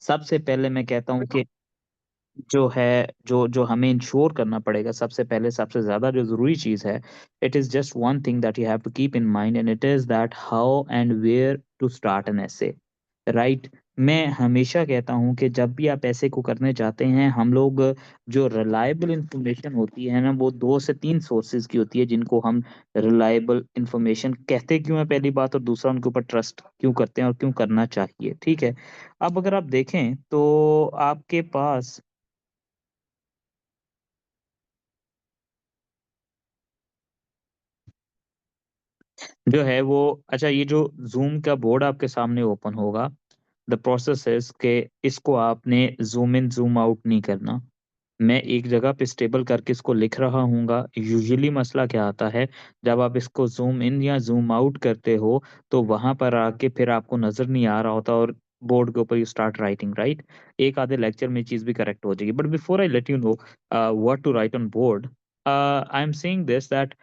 सबसे पहले मैं कहता हूँ कि जो है जो जो हमें इंश्योर करना पड़ेगा सबसे पहले सबसे ज़्यादा जो ज़रूरी चीज़ है, it is just one thing that you have to keep in mind and it is that how and where to start an essay, right? मैं हमेशा कहता हूँ कि जब भी आप ऐसे को करने जाते हैं, हम लोग जो रिलायबल इन्फॉर्मेशन होती है ना, वो 2 से 3 सोर्सेज़ की होती है, जिनको हम रिलायबल इन्फॉर्मेशन कहते क्यों हैं पहली बात और दूसरा उनके ऊपर ट्रस्ट क्यों करते हैं और क्यों करना चाहिए, ठीक है? अब अगर आप देखें तो आपके पास जो है वो अच्छा ये जो ज़ूम का बोर्ड आपके सामने ओपन होगा, द प्रोसेस इज़ कि इसको आपने ज़ूम इन, ज़ूम आउट नहीं करना। मैं एक जगह पे स्टेबल करके इसको लिख रहा हूँगा। यूजुअली मसला क्या आता है, जब आप इसको ज़ूम इन या ज़ूम आउट करते हो, तो वहाँ पर आके फिर आपको नज़र नहीं आ रहा होता और बोर्ड के ऊपर यू स्टार्ट राइटिंग, राइट? एक आधे लेक्चर में ये चीज़ भी करेक्ट हो जाएगी। But before I let you know what to write on board, I am saying this that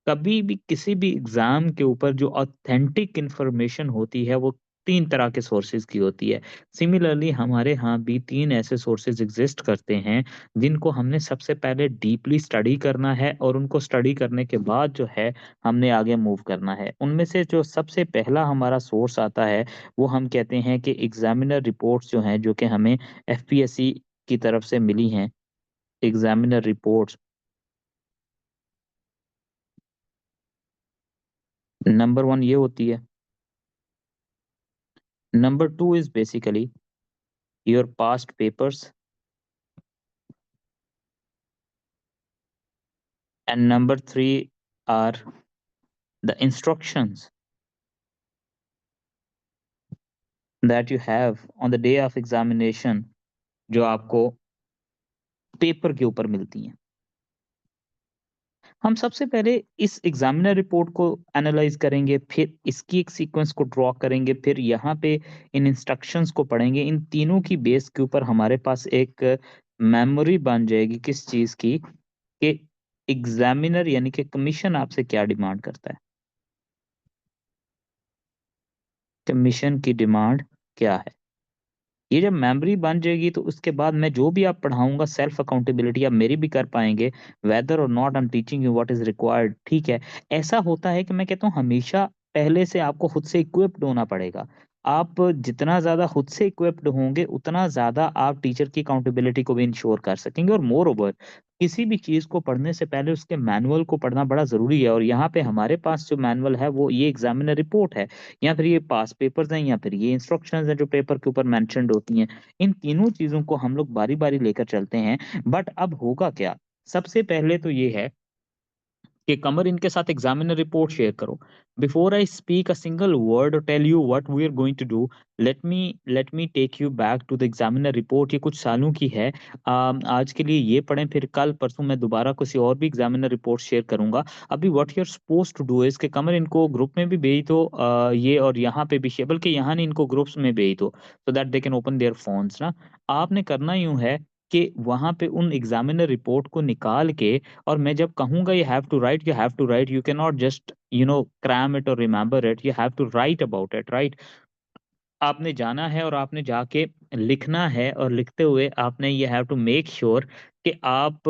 कभी भी किसी भी एग्ज़ाम के ऊपर जो ऑथेंटिक इन्फॉर्मेशन होती है, वो 3 तरह के सोर्सेज़ की होती है। सिमिलरली हमारे यहाँ भी 3 ऐसे सोर्सेज़ एग्ज़िस्ट करते हैं, जिनको हमने सबसे पहले डीपली स्टडी करना है और उनको स्टडी करने के बाद जो है, हमने आगे मूव करना है। उनमें से जो सबसे पहला हमारा सोर्स आता है, वो हम कहते हैं कि एग्ज़ामिनर रिपोर्ट्स जो हैं, जो कि हमें एफपीएससी की तरफ से मिली हैं, एग्ज़ामिनर रिपोर्ट्स। नंबर 1 ये होती है। Number 2 is basically your past papers, and number 3 are the instructions that you have on the day of examination जो आपको पेपर के ऊपर मिलती हैं। हम सबसे पहले इस एग्ज़ामिनर रिपोर्ट को एनालाइज़ करेंगे, फिर इसकी एक सीक्वेंस को ड्रॉ करेंगे, फिर यहाँ पे इन इंस्ट्रक्शंस को पढ़ेंगे। इन तीनों की बेस के ऊपर हमारे पास एक मेमोरी बन जाएगी किस चीज़ की, कि एग्ज़ामिनर यानी कि कमीशन आपसे क्या डिमांड करता है। कमीशन की डिमांड क्या है? ये जब मेमोरी बन जाएगी तो उसके बाद मैं जो भी आप पढ़ाऊँगा सेल्फ अकाउंटेबिलिटी आप मेरी भी कर पाएँगे, वेदर और not I am teaching you what is required, ठीक है? ऐसा होता है कि मैं कहता हूँ हमेशा पहले से आपको खुद से इक्विप्ड होना पड़ेगा। आप जितना ज़्यादा खुद से इक्विप्ड होंगे, उतना ज़्यादा आप टीचर की अकाउंटेबिलिटी को भी इंश्योर कर सकेंगे और मोर ओवर किसी भी चीज़ को पढ़ने से पहले उसके मैनुअल को पढ़ना बड़ा ज़रूरी है और यहाँ पे हमारे पास जो मैनुअल है वो ये एग्ज़ामिनर रिपोर्ट है। या फिर ये पास पेपर्स हैं या फिर ये इंस्ट्रक्शंस हैं जो पेपर के ऊपर मेंशन्ड होती हैं। इन तीनों चीज़ों को हम लोग बारी-बारी लेकर चलते हैं। बट अब होगा क्या? सबसे पहले तो ये है कि कमर इनके साथ एग्जामिनर रिपोर्ट शेयर करो। Before I speak a single word और tell you what we are going to do, let me take you back to the examiner report. ये कुछ सालों की है। आज के लिए ये पढ़ें, फिर कल परसों मैं दोबारा किसी और भी एग्जामिनर रिपोर्ट शेयर करूँगा। अभी what you are supposed to do is कि कमर इनको ग्रुप में भी भेज दो, ये और यहाँ पे भी शेयर, बल्कि यहाँ नहीं इनको ग्रुप्स में भेज दो, so that they can open there phones ना। आपने करना यूँ है कि वहाँ पे उन एग्जामिनर रिपोर्ट को निकाल के और मैं जब कहूँगा you have to write, you can not just cram it और remember it, you have to write about it, right? आपने जाना है और आपने जाके लिखना है और लिखते हुए आपने ये हैव टू मेक श्योर कि आप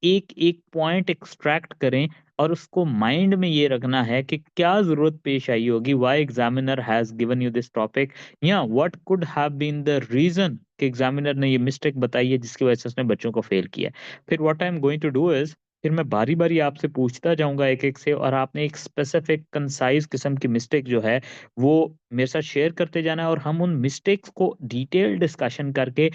एक-एक पॉइंट एक्सट्रैक्ट करें और उसको माइंड में ये रखना है कि क्या ज़रूरत पेश आई होगी, why examiner has given you this topic, या what could have been the reason कि एग्ज़ामिनर ने ये मिस्टेक बताई है जिसकी वजह से उसने बच्चों को फेल किया है। फिर what I am going to do is, फिर मैं बारी-बारी आपसे पूछता जाऊँगा एक-एक से और आपने एक स्पेसिफिक कंसाइज़ किस्म की मिस्टेक जो है वो मेरे साथ शेयर करते जाना है और हम उन मिस्टेक्स को डिटेल डिस्कशन करके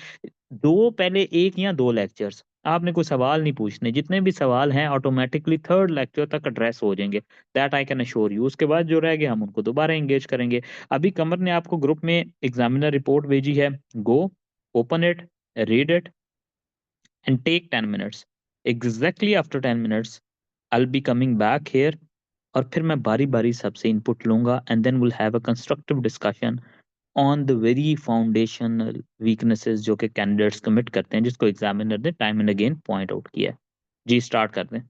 2 पहले 1 या 2 लेक्चर्स, आपने कोई सवाल नहीं पूछने, जितने भी सवाल हैं ऑटोमैटिकली 3rd लेक्चर तक एड्रेस हो जाएँगे, that I can assure you. उसके बाद जो रह गए हम उनको दोबारा एंगेज करेंगे। अभी कमर ने आपको ग्रुप में एग्ज़ामिनर रिपोर्ट भेजी है, go, open it, read it and take 10 minutes. Exactly after 10 minutes I will be coming back here और फिर मैं बारी-बारी सबसे इनपुट लूँगा and then will have a constructive discussion on the very foundational weaknesses जो कि कैंडिडेट्स कमिट करते हैं, जिसको एग्जामिनर ने time and again point out किया है। जी, स्टार्ट कर दें।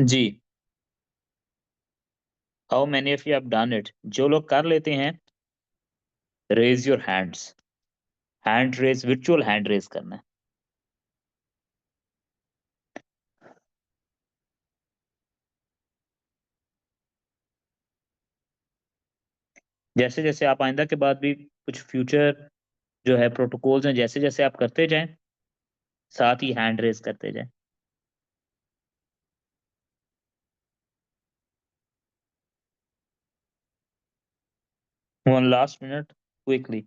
जी, how many of you have done it? जो लोग कर लेते हैं, raise your hands. Hand raise, virtual hand raise करना है। जैसे जैसे आप आइंदा के बाद भी कुछ फ्यूचर जो है प्रोटोकॉल्स हैं, जैसे जैसे आप करते जाएं, साथ ही हैंड रेज करते जाएं। One last minute, quickly.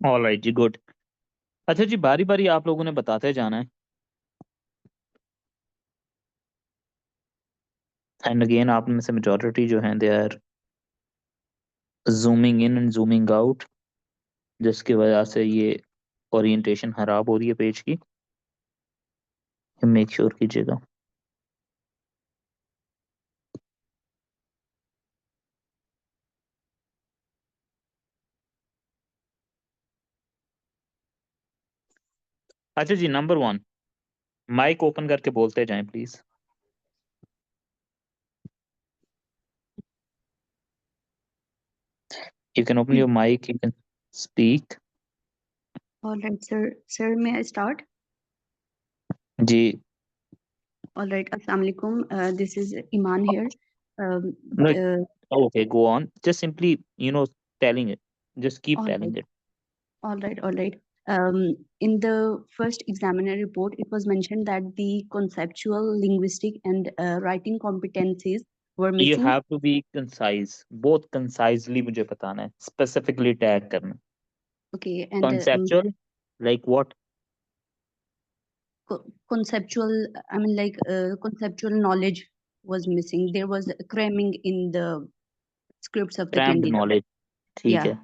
All right जी, गुड। अच्छा जी, बारी बारी आप लोगों ने बताते जाना है। एंड अगेन आप में से मेजोरिटी जो हैं, they are zooming in and zooming out, जिसकी वजह से ये ओरिएंटेशन खराब हो रही है पेज की। मेक श्योर कीजिएगा। अच्छा जी, नंबर 1, माइक ओपन करके बोलते जाएं please. You can open your mic, you can speak. All right, sir. Sir, may I start? जी, All right. Assalamu alaikum. This is Iman here. Um, no, uh, okay, go on. Just simply, telling it. Just keep all telling right. it. All right. All right. In the first examiner report, it was mentioned that the conceptual, linguistic, and writing competencies were You missing. have to be concise. Both concisely मुझे बताना है, specifically tag करना। Okay. And Conceptual, like what? conceptual, I mean, like conceptual knowledge was missing. There was cramming in the scripts of the Crammed candidate. knowledge, ठीक Yeah. है।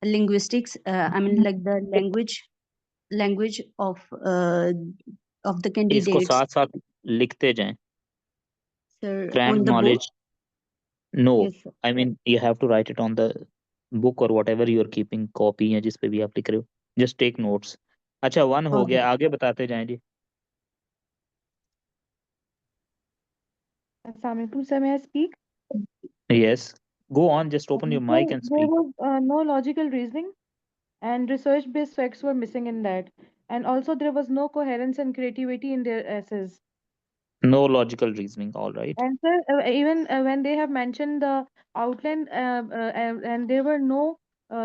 Linguistics, I mean, like the language of the इसको candidates, साथ साथ लिखते जाएं। sir, on Crammed the book. knowledge, no. Yes, sir. I mean, you have to write it on the book or whatever you are keeping, copy या जिस पे भी आप लिख रहे हो। Just take notes। अच्छा, 1 हो All right. गया, आगे बताते जाएं जी। Assalamualaikum, sir. May I speak? Yes, go on, just open your Sir, mic and there speak. was no logical reasoning, and research-based facts were missing in that. And also, there was no coherence and creativity in their essays. No logical reasoning, all right. And sir, even when they have mentioned the outline, and there were no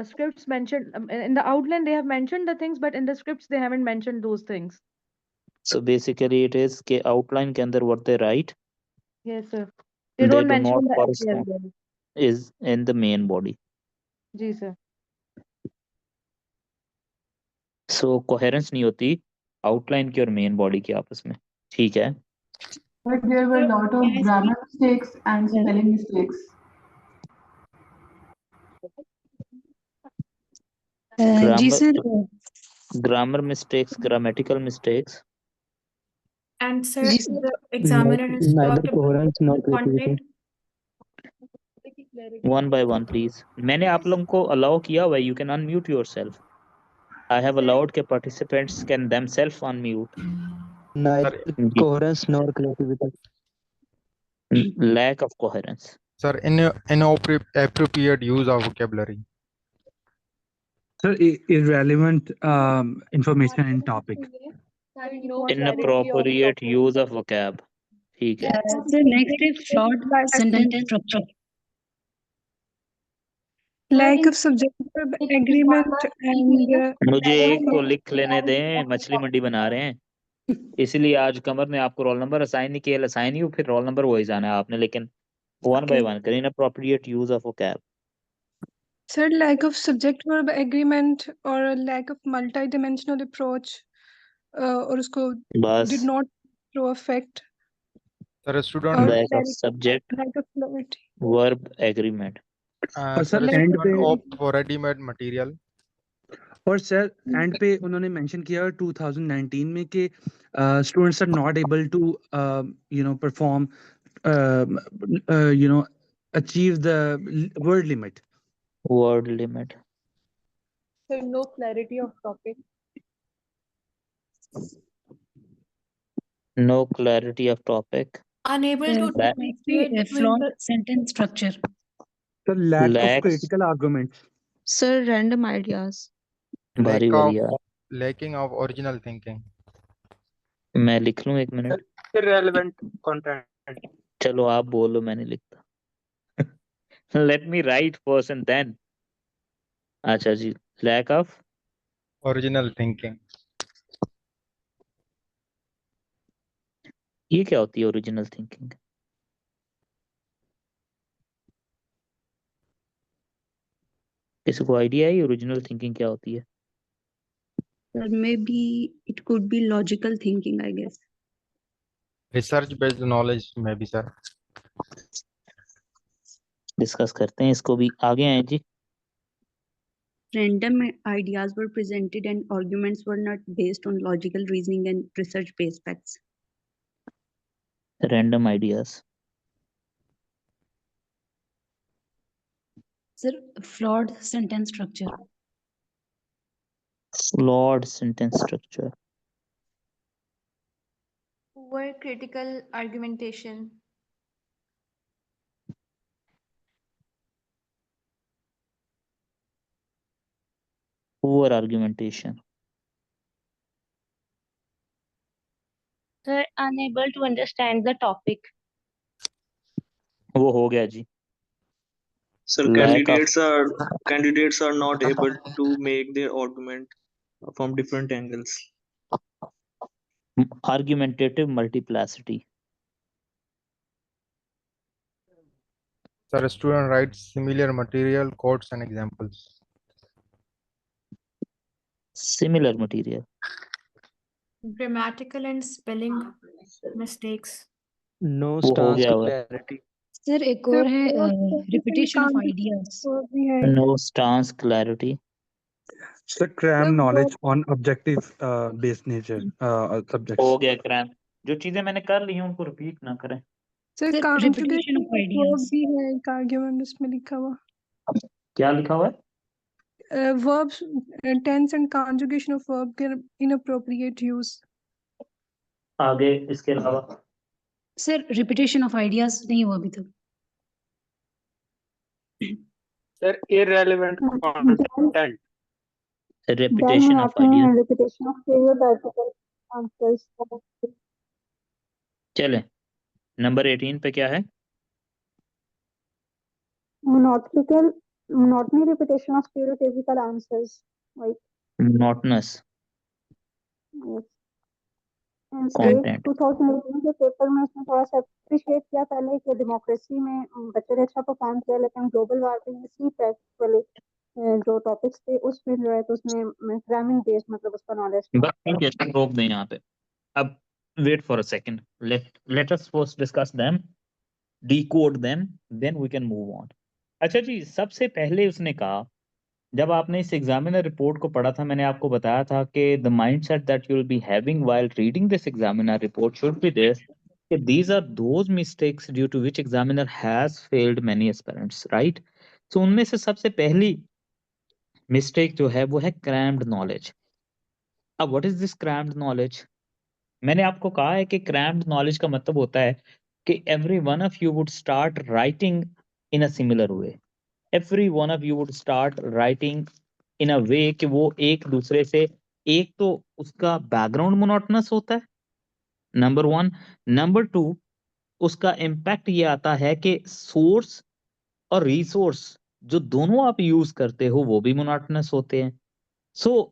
scripts mentioned in the outline. They have mentioned the things, but in the scripts they haven't mentioned those things. So basically it is के outline के अंदर what they write, Yes, sir. They they don't do mention not the essay as correspond, well. is in the main body. Ji sir. So coherence नहीं होती outline की और main body की आपस में, ठीक है। But there were a lot of grammar mistakes and spelling mistakes. Grammar mistakes, grammatical mistakes. And sir, Ji, sir. the examiner has neither talked about coherence nor creativity. content. One by one, please. मैंने आप लोगों को allow किया हुआ है, you can unmute yourself. I have allowed के participants can themselves unmute. Neither ji, coherence nor creativity. lack of coherence. Sir, inappropriate use of vocabulary. Sir, irrelevant information in topic. Inappropriate use of vocab, ठीक है। Sir, next is short sentence structure. Lack of subjective agreement and मुझे एक तो लिख लेने दें, मछली मंडी बना रहे हैं। इसलिए आज कमर ने आपको रोल नंबर असाइन नहीं किया, असाइन ही हो फिर रोल नंबर वही जाना है आपने, लेकिन वन बाय वन करें। Inappropriate use of vocab, Sir, lack of subject-verb agreement or a lack of multi-dimensional approach, और उसको बस did not show effect Sir, a student, or lack of subject lack of clarity. verb agreement। और sir, sir a end student पे opt for ready-made material. और sir end पे उन्होंने mention किया 2019 में कि students are not able to perform achieve the word limit. word limit, So no clarity of topic. no clarity of topic, Unable to Lack- differentiate between flawed the sentence structure. Sir lack of lacks critical arguments. Sir, random ideas. भारी Lack वाली of यार, lacking of original thinking. मैं लिख लूं एक minute, Irrelevant content. चलो आप बोलो, मैं नहीं लिखता। Let me write first and then. अच्छा जी, लैक ऑफ Original thinking. ये क्या होती है ओरिजिनल थिंकिंग? किसी को आइडिया है ओरिजिनल थिंकिंग क्या होती है? Or maybe it could be logical thinking, I guess. Research-based knowledge, maybe, sir. Discuss करते हैं इसको भी, आगे आए जी। Random ideas were presented and arguments were not based on logical reasoning and research-based facts. Random ideas, Sir, flawed sentence structure. Flawed sentence structure, poor critical argumentation. Poor argumentation, Sir, unable to understand the topic. वो हो गया जी। Sir, Lack of candidates are not able to make their argument from different angles. argumentative multiplicity, Sir, a student writes similar material, quotes and examples. similar material, Grammatical and spelling mistakes. No वो हो stance गया हुआ। clarity. Sir, एक Sir, और है flawed repetition of sentence ideas. verb भी है. no stance clarity, sir cram Sir, knowledge verb- on objective based nature हो सब्जेक्ट्स। गया क्रैम। जो चीजें मैंने कर ली हैं उनको रिपीट ना करें। Sir, Sir, conjugation repetition of of verb ideas. भी है एक argument उसमें लिखा हुआ. क्या लिखा हुआ है? Verbs, tense and conjugation of verb के inappropriate use. आगे इसके अलावा Sir, repetition of ideas नहीं हुआ अभी तक. Sir, irrelevant content. Repetition of idea. repetition of stereotypical answers. चले नंबर 18 पे क्या है? Monotony repetition of stereotypical answers. Like monotonous and content, 2018 के पेपर में उसने थोड़ा सा अप्रिशिएट किया पहले कि डेमोक्रेसी में बच्चे ने अच्छा परफॉर्म किया, लेकिन ग्लोबल वार्मिंग सी टैक्स वाले जो टॉपिक्स थे उसमें जो है तो उसमें ग्रामिंग बेस्ड मतलब उसका नॉलेज बस ठीक है, इसको रोक दें यहाँ पे। अब wait for a second, let us first discuss them, decode them, then we can move on। अच्छा जी, सबसे पहले उसने कहा, जब आपने इस एग्जामिनर रिपोर्ट को पढ़ा था, मैंने आपको बताया था कि the mindset that you will be having while reading this examiner report should be this कि these are those mistakes due to which examiner has failed many aspirants, right? So उनमें से सबसे पहली मिस्टेक जो है वो है crammed knowledge। अब what is this crammed knowledge? मैंने आपको कहा है कि crammed knowledge का मतलब होता है कि every one of you would start writing in a similar way, every one of you would start writing in a way कि वो एक दूसरे से, एक तो उसका बैकग्राउंड मोनोटोनस होता है, नंबर 1, नंबर 2 उसका इम्पैक्ट ये आता है कि सोर्स और रिसोर्स जो दोनों आप यूज करते हो वो भी मोनोटोनस होते हैं। सो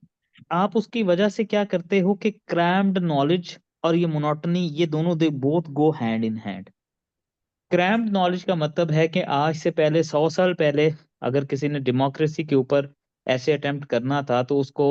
आप उसकी वजह से क्या करते हो कि क्रैम्ड नॉलेज और ये मोनोटनी, ये दोनों they both go hand in hand. Crammed knowledge का मतलब है कि आज से पहले 100 साल पहले अगर किसी ने डेमोक्रेसी के ऊपर ऐसे अटेम्प्ट करना था तो उसको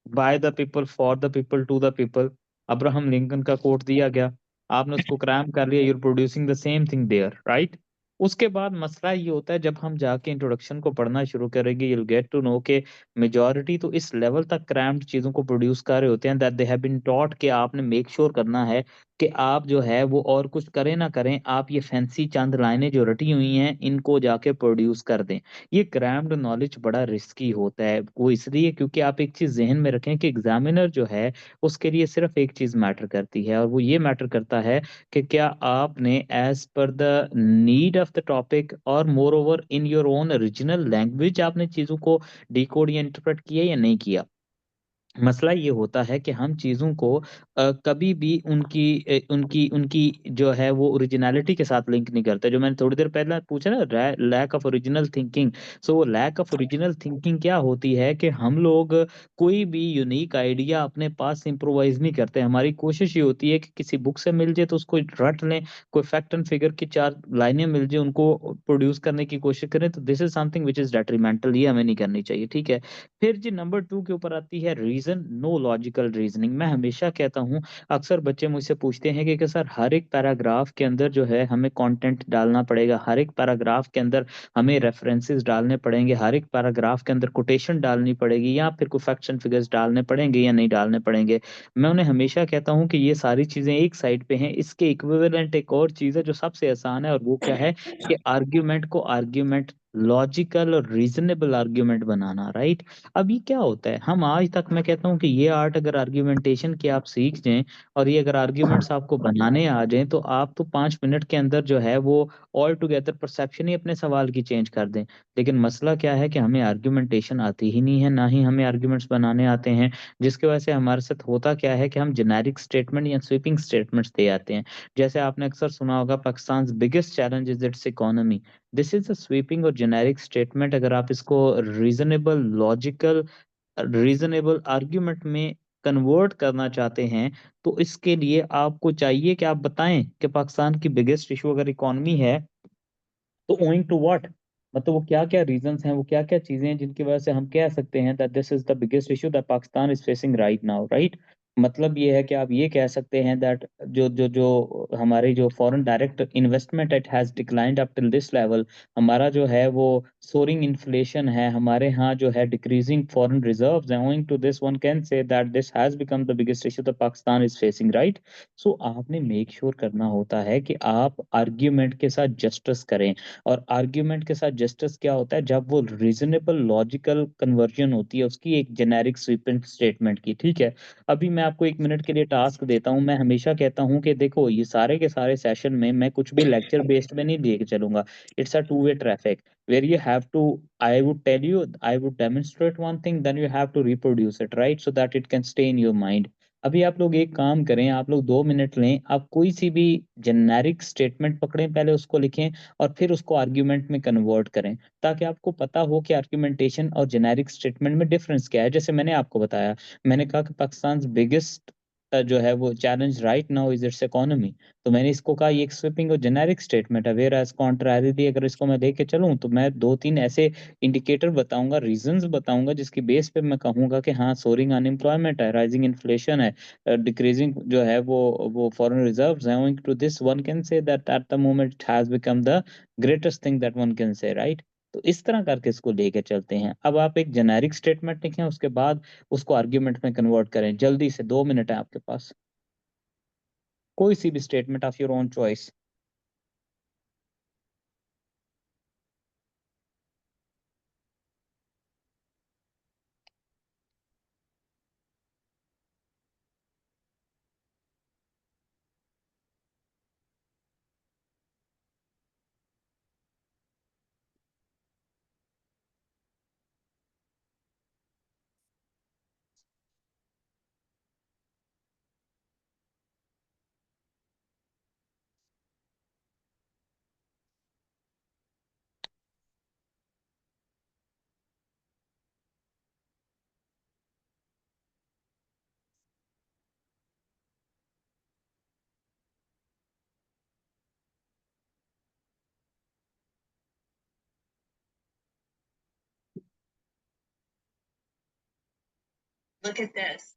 by the people for the people to the people Abraham Lincoln का कोट दिया गया, आपने उसको क्रैम कर लिया, you're producing the same thing there, right. उसके बाद मसला ये होता है जब हम जाके इंट्रोडक्शन को पढ़ना शुरू करेंगे, you'll गेट टू नो के मेजॉरिटी तो इस लेवल तक क्रैम्ड चीजों को प्रोड्यूस कर रहे होते हैं that they have been taught कि आपने मेक श्योर करना है कि आप जो है वो और कुछ करें ना करें, आप ये फैंसी चंद लाइनें जो रटी हुई हैं इनको जाके प्रोड्यूस कर दें। ये क्रैम्ड नॉलेज बड़ा रिस्की होता है, वो इसलिए क्योंकि आप एक चीज जहन में रखें कि एग्जामिनर जो है उसके लिए सिर्फ एक चीज मैटर करती है, और वो ये मैटर करता है कि क्या आपने as per the need of the topic और moreover in your own original language आपने चीजों को डिकोड या इंटरप्रेट किया या नहीं किया। मसला ये होता है कि हम चीज़ों को कभी भी उनकी उनकी जो है वो ओरिजिनलिटी के साथ लिंक नहीं करते। जो मैंने थोड़ी देर पहले पूछा ना, लैक ऑफ ओरिजिनल थिंकिंग, सो वो लैक ऑफ ओरिजिनल थिंकिंग क्या होती है कि हम लोग कोई भी यूनिक आइडिया अपने पास इम्प्रोवाइज नहीं करते। हमारी कोशिश ये होती है कि किसी बुक से मिल जाए तो उसको रट लें, कोई फैक्ट एंड फिगर की 4 लाइनें मिल जाए उनको प्रोड्यूस करने की कोशिश करें, तो this is something which is detrimental, ये हमें नहीं करनी चाहिए, ठीक है। फिर जी नंबर 2 के ऊपर आती है रीजन, नो लॉजिकल रीजनिंग। मैं हमेशा कहता हूँ, अक्सर बच्चे मुझसे पूछते हैं कि सर हर एक पैराग्राफ के अंदर जो है हमें कंटेंट डालना पड़ेगा, हर एक पैराग्राफ के अंदर हमें रेफरेंसेस डालने पड़ेंगे, हर एक पैराग्राफ के अंदर कोटेशन डालनी पड़ेगी, या फिर कोई फैक्ट्स एंड फिगर्स डालने पड़ेंगे या नहीं डालने पड़ेंगे। मैं उन्हें हमेशा कहता हूँ कि ये सारी चीजें एक साइड पे हैं, इसके इक्विवेलेंट एक और चीज है जो सबसे आसान है, और वो क्या है कि आर्ग्यूमेंट को आर्ग्यूमेंट लॉजिकल और रीजनेबल आर्ग्यूमेंट बनाना, राइट। अब ये क्या होता है, हम आज तक, मैं कहता हूँ कि ये आर्ट अगर आर्ग्यूमेंटेशन की आप सीख जाएं और ये अगर आर्ग्यूमेंट्स आपको बनाने आ जाएं तो आप तो 5 मिनट के अंदर जो है वो ऑल टुगेदर परसेप्शन ही अपने सवाल की चेंज कर दें। लेकिन मसला क्या है कि हमें आर्ग्यूमेंटेशन आती ही नहीं है, ना ही हमें आर्ग्यूमेंट्स बनाने आते हैं, जिसकी वजह से हमारे साथ होता क्या है कि हम जेनेरिक स्टेटमेंट या स्वीपिंग स्टेटमेंट्स दे आते हैं। जैसे आपने अक्सर सुना होगा, Pakistan biggest challenge is it's economy. This is a sweeping और जेनेरिक स्टेटमेंट। अगर आप इसको रीजनेबल लॉजिकल रीजनेबल आर्ग्यूमेंट में कन्वर्ट करना चाहते हैं तो इसके लिए आपको चाहिए कि आप बताएं कि पाकिस्तान की बिगेस्ट इशू अगर इकोनॉमी है तो ओइंग टू व्हाट, मतलब वो क्या क्या रीजंस हैं, वो क्या क्या चीजें हैं जिनकी वजह से हम कह सकते हैं that this is the biggest issue that Pakistan is facing right now, right. मतलब ये है कि आप ये कह सकते हैं दैट जो हमारी जो foreign direct investment it has declined up till this level, हमारा जो है वो सोरिंग इन्फ्लेशन है, हमारे यहाँ जो है डिक्रीजिंग फॉरेन रिजर्व्स हैं, owing to this one can say that this has become the biggest issue that Pakistan is facing, right. So आपने मेक श्योर करना होता है कि आप आर्ग्यूमेंट के साथ जस्टिस करें, और आर्ग्यूमेंट के साथ जस्टिस क्या होता है, जब वो रीजनेबल लॉजिकल कन्वर्जन होती है उसकी एक जेनेरिक स्वीपिंग स्टेटमेंट की, ठीक है। अभी मैं आपको 1 मिनट के लिए टास्क देता हूं, मैं हमेशा कहता हूं कि देखो ये सारे के सारे सेशन में मैं कुछ भी लेक्चर बेस्ड में नहीं लेके चलूंगा, it's a two way traffic where you have to, I would tell you, I would demonstrate one thing, then you have to reproduce it, right, so that it can stay in your mind। अभी आप लोग एक काम करें, आप लोग 2 minute लें, आप कोई सी भी जेनेरिक स्टेटमेंट पकड़ें, पहले उसको लिखें और फिर उसको आर्ग्यूमेंट में कन्वर्ट करें, ताकि आपको पता हो कि आर्ग्यूमेंटेशन और जेनेरिक स्टेटमेंट में डिफरेंस क्या है। जैसे मैंने आपको बताया, मैंने कहा कि पाकिस्तान बिगेस्ट जो है वो challenge right now is it's economy, तो मैंने इसको कहा ये एक स्वीपिंग और जेनेरिक स्टेटमेंट है। वेयर एज कॉन्ट्रारिली अगर इसको मैं लेके चलूं तो मैं 2-3 ऐसे इंडिकेटर बताऊंगा, रीजंस बताऊंगा, जिसकी बेस पे मैं कहूंगा कि हाँ सोरिंग अनएम्प्लॉयमेंट है, राइजिंग इन्फ्लेशन है, डिक्रीजिंग जो है वो फॉरेन रिजर्व्स हैं, owing to this one can say that at the moment it has become the greatest thing that one can say, right। तो इस तरह करके इसको लेके चलते हैं। अब आप एक जेनेरिक स्टेटमेंट लिखें, उसके बाद उसको आर्ग्यूमेंट में कन्वर्ट करें, जल्दी से 2 मिनट है आपके पास, कोई सी भी statement of your own choice. Look at this.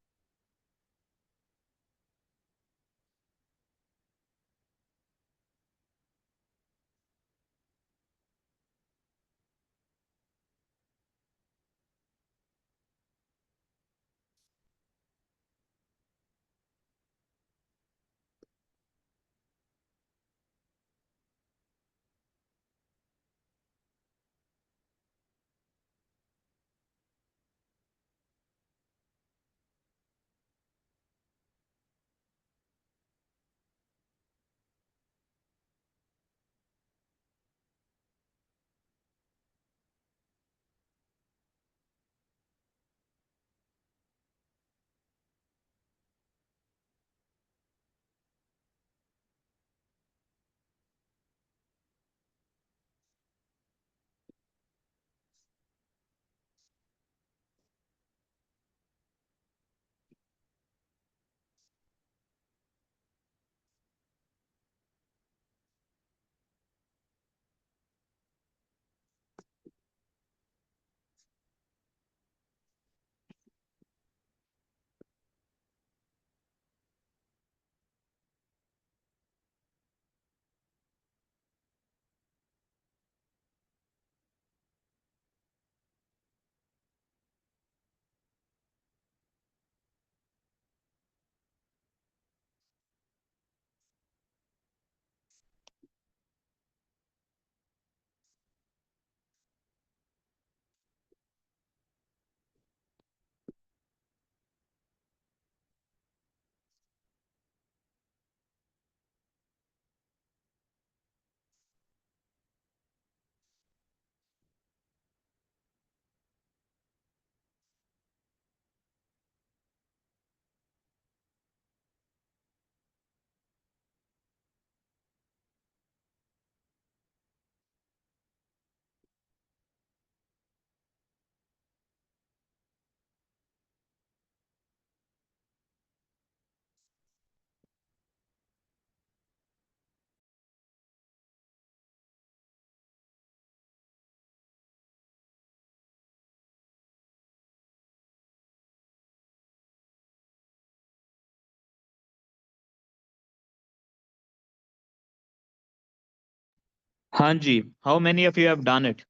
हाँ जी, how many of you have done it?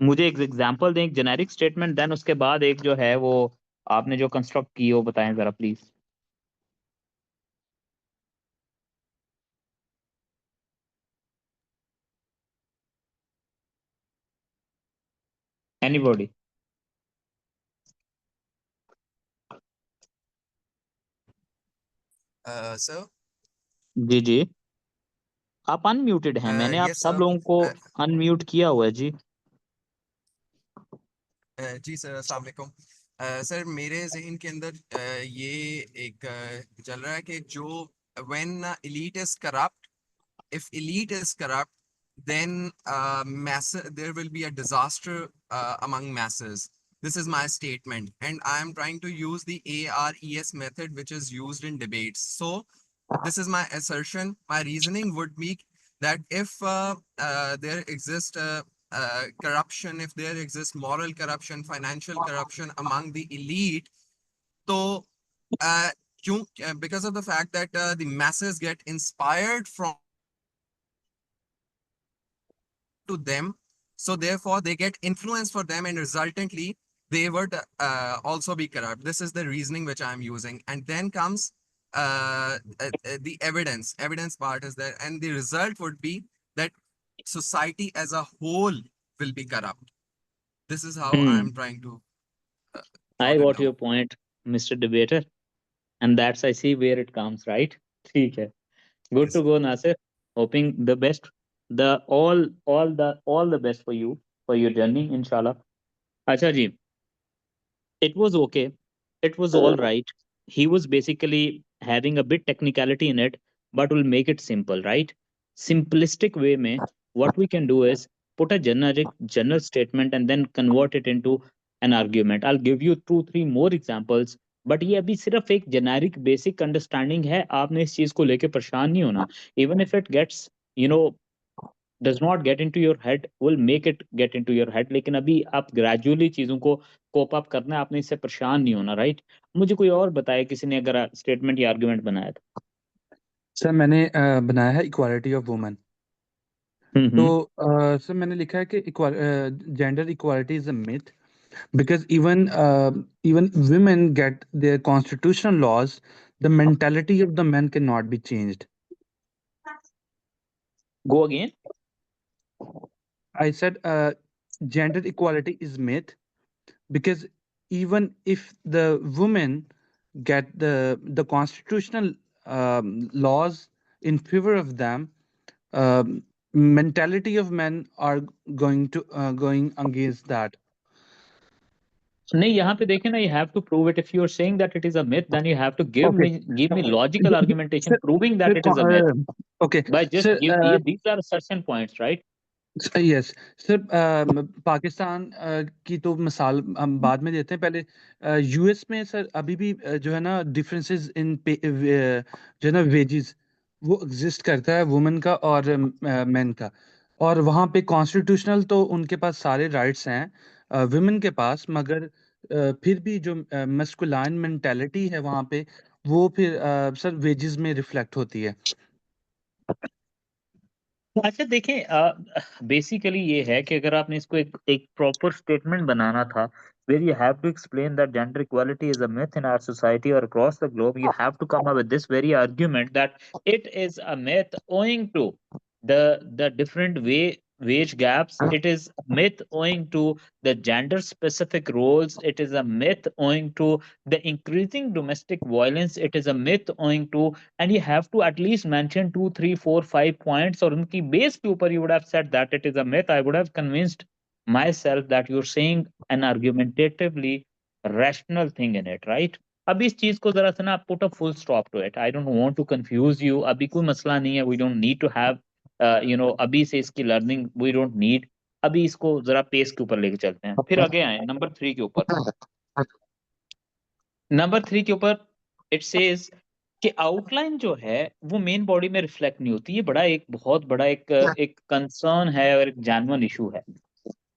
मुझे एक एग्जांपल दें, एक जेनेरिक स्टेटमेंट, देन उसके बाद एक जो है वो आपने जो कंस्ट्रक्ट की वो बताएं जरा प्लीज। एनीबॉडी? सर जी जी, आप अनम्यूटेड हैं, मैंने आप यस सब सर लोगों को अनम्यूट किया हुआ है जी। जी सर अस्सलाम वालेकुम। सर मेरे जहन के अंदर ये एक चल रहा है कि जो when elite is corrupt, if elite is corrupt, then mass there will be a disaster among masses. This is my statement, and I am trying to use the ARES method, which is used in debates. So this is my assertion. My reasoning would be that if there exists corruption, if there exists moral corruption, financial corruption among the elite, so because of the fact that the masses get inspired from to them, so therefore they get influence for them, and resultantly they would also be corrupt. This is the reasoning which I'm using, and then comes the evidence part is there, and the result would be that society as a whole will be corrupt. This is how I'm trying to I sort it got out. your point, Mr. Debater, and that's I see where it comes, right? ठीक है, good Yes. to go, Nasir. Hoping the best, the all the best for you for your journey, inshallah. अच्छा जी, it was okay, it was all right. He was basically having a bit technicality in it, but we'll make it simple, right? Simplistic way में what we can do is put a generic general statement and then convert it into an argument. I'll give you 2-3 more examples, but ये अभी सिर्फ एक generic basic understanding है, आपने इस चीज को लेके परेशान नहीं होना. Even if it gets, you know, does not get into your head will make it get into your head, लेकिन अभी आप ग्रेजुअली चीजों को कोप अप करना है, आपने इससे परेशान नहीं होना, राइट? मुझे कोई और बताए किसी ने अगर स्टेटमेंट या आर्गुमेंट बनाया था। सर मैंने बनाया है इक्वालिटी ऑफ वुमेन। तो सर मैंने लिखा है कि gender equality is a myth because even women get their constitutional laws, the mentality of the men cannot be changed. Go again. I said gender equality is myth because even if the women get the constitutional laws in favor of them, mentality of men are going against that. नहीं, यहाँ पे देखें ना, you have to prove it. If you are saying that it is a myth, then you have to give me logical argumentation proving that it is a myth. Okay. By just these are certain points, right? Yes sir, Pakistan की तो मिसाल हम बाद में देते हैं, पहले US में सर अभी भी जो है ना डिफरेंसेस इन जो है ना वेजेस वो एग्जिस्ट करता है वुमेन का और मेन का, और वहाँ पे कॉन्स्टिट्यूशनल तो उनके पास सारे राइट्स हैं वुमेन के पास, मगर फिर भी जो मस्कुलाइन मेंटालिटी है वहाँ पे वो फिर सर वेजेस में रिफ्लेक्ट होती है। अच्छा देखें, बेसिकली ये है कि अगर आपने इसको एक प्रॉपर स्टेटमेंट बनाना था, where you have to explain that gender equality is a myth in our society or across the globe, you have to come up with this very argument that it is a myth owing to the different wage gaps. It is a myth owing to the gender specific roles. It is a myth owing to the increasing domestic violence. It is a myth owing to, and you have to at least mention 2, 3, 4, 5 points, और उनकी base के ऊपर you would have said that it is a myth. I would have convinced myself that you're saying an argumentatively rational thing in it, right? अब इस चीज को जरा सा ना put a full stop to it. I don't want to confuse you. अभी कोई मसला नहीं है. We don't need to have अभी से इसकी लर्निंग we don't need. अभी इसको जरा पेस के ऊपर लेके चलते हैं, फिर आगे आए नंबर 3 के ऊपर। नंबर 3 के ऊपर इट सेज कि आउटलाइन जो है वो मेन बॉडी में रिफ्लेक्ट नहीं होती। ये बड़ा एक बहुत बड़ा एक कंसर्न है और एक जेन्युइन इशू है।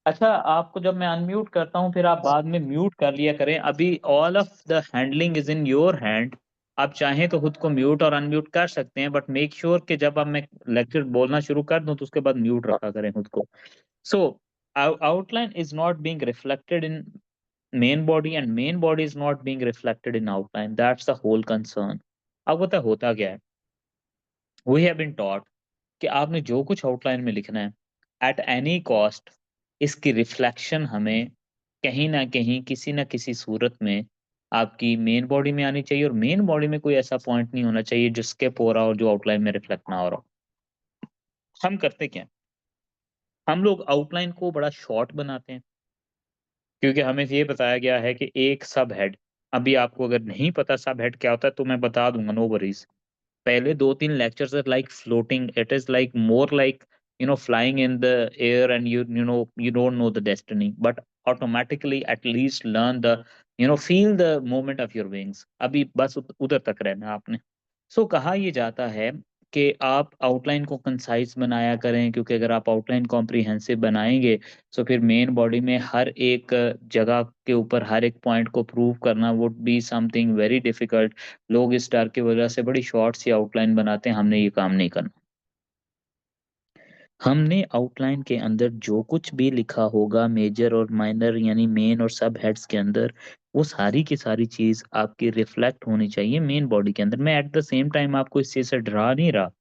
अच्छा, आपको जब मैं अनम्यूट करता हूं फिर आप बाद में म्यूट कर लिया करें। अभी all of the handling is in your hand. आप चाहें तो खुद को म्यूट और अनम्यूट कर सकते हैं, बट मेक श्योर कि जब अब मैं लेक्चर बोलना शुरू कर दूं तो उसके बाद म्यूट रखा करें खुद को। सो outline is not being reflected in main body and main body is not being reflected in outline. That's the whole concern. अब होता क्या है, we have been taught कि आपने जो कुछ आउटलाइन में लिखना है at any cost इसकी रिफ्लेक्शन हमें कहीं ना कहीं किसी ना किसी सूरत में आपकी मेन बॉडी में आनी चाहिए, और मेन बॉडी में कोई ऐसा पॉइंट नहीं होना चाहिए जो स्किप हो रहा हो, जो आउटलाइन में रिफ्लेक्ट ना हो रहा हो। हम करते क्या, हम लोग आउटलाइन को बड़ा शॉर्ट बनाते हैं क्योंकि हमें ये बताया गया है कि एक सब हेड। अभी आपको अगर नहीं पता सब हेड क्या होता है तो मैं बता दूंगा, नो वरीज। पहले 2-3 lectures are like floating, it is like more like flying in the air and you don't know the destiny, but automatically at least learn the feel the movement of your wings। अभी बस उधर तक रहना आपने। सो कहा ये जाता है कि आप आउटलाइन को कंसाइज बनाया करें, क्योंकि अगर आप आउटलाइन कॉम्प्रिहेंसिव बनाएंगे तो फिर मेन बॉडी में हर एक जगह के ऊपर हर एक पॉइंट को प्रूव करना would be something very difficult. लोग इस डर की वजह से बड़ी शॉर्ट सी आउटलाइन बनाते हैं। हमने ये काम नहीं करना। हमने आउटलाइन के अंदर जो कुछ भी लिखा होगा मेजर और माइनर यानी मेन और सब हेड्स के अंदर, वो सारी की सारी चीज आपकी रिफ्लेक्ट होनी चाहिए मेन बॉडी के अंदर। मैं एट द सेम टाइम आपको इस चीज से डरा नहीं रहा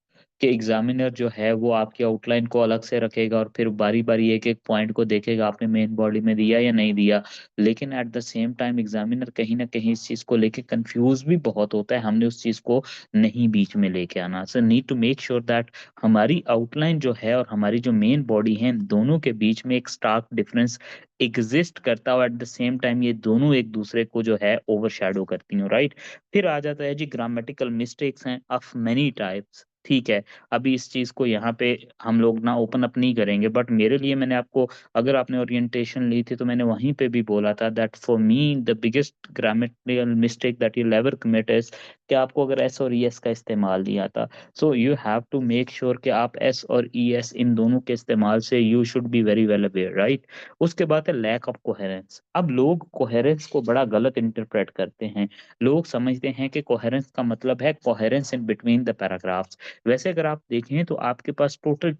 कि एग्जामिनर जो है वो आपकी आउटलाइन को अलग से रखेगा और फिर बारी बारी एक एक पॉइंट को देखेगा आपने मेन बॉडी में दिया या नहीं दिया। लेकिन at the same time examiner कहीं ना कहीं इस चीज को लेके कंफ्यूज भी बहुत होता है। हमने उस चीज को नहीं बीच में लेके आना। So need to make sure that हमारी आउटलाइन जो है और हमारी जो मेन बॉडी है, इन दोनों के बीच में एक स्टार्क डिफरेंस एग्जिस्ट करता हो। एट द सेम टाइम ये दोनों एक दूसरे को जो है ओवरशैडो करती हूँ, राइट। फिर आ जाता है जी ग्रामेटिकल मिस्टेक्स हैं ऑफ मेनी टाइप्स। ठीक है, अभी इस चीज़ को यहाँ पे हम लोग ना ओपन अप नहीं करेंगे, बट मेरे लिए मैंने आपको, अगर आपने ओरिएंटेशन ली थी तो मैंने वहीं पे भी बोला था that for me the biggest grammatical mistake that you ever commit is कि आपको अगर एस और ई एस का इस्तेमाल नहीं आता, so you have to make sure कि आप एस और ई एस इन दोनों के इस्तेमाल से you should be very well aware, right. उसके बाद है लैक ऑफ कोहेरेंस। अब लोग कोहेरेंस को बड़ा गलत इंटरप्रेट करते हैं। लोग समझते हैं कि कोहेरेंस का मतलब है coherence in between the paragraphs. वैसे अगर आप देखें तो आपके पास टोटल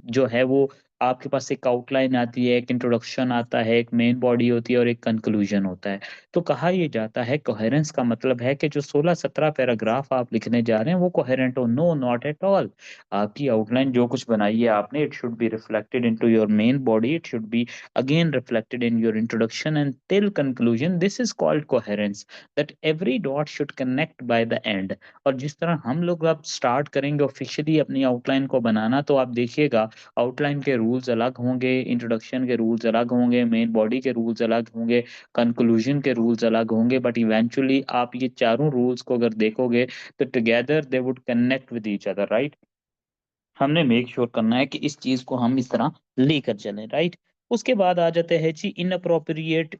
जो है वो आपके पास एक आउटलाइन आती है, एक इंट्रोडक्शन आता है, एक मेन बॉडी होती है और एक कंक्लूजन होता है। तो कहा यह जाता है कोहेरेंस का मतलब है कि जो 16-17 पैराग्राफ आप लिखने जा रहे हैं वो कोहेरेंट हो। No, not at all. आपकी आउटलाइन जो कुछ बनाई है आपने, it should be reflected into your main body, it should be again reflected in your introduction and till conclusion. This is called coherence, that every dot should connect by the end. और जिस तरह हम लोग अब start करेंगे officially अपनी outline को बनाना, तो आप देखिएगा आउटलाइन के रूल्स अलग होंगे, इंट्रोडक्शन के रूल्स अलग होंगे, मेन बॉडी के रूल्स अलग होंगे, कंक्लूजन के रूल्स अलग होंगे, बट इवेंचुअली आप ये चारों रूल्स को अगर देखोगे तो together they would connect with each other, right. हमने मेक श्योर करना है कि इस चीज को हम इस तरह लेकर चलें, राइट। उसके बाद आ जाते हैं जी इनअप्रोप्रिएट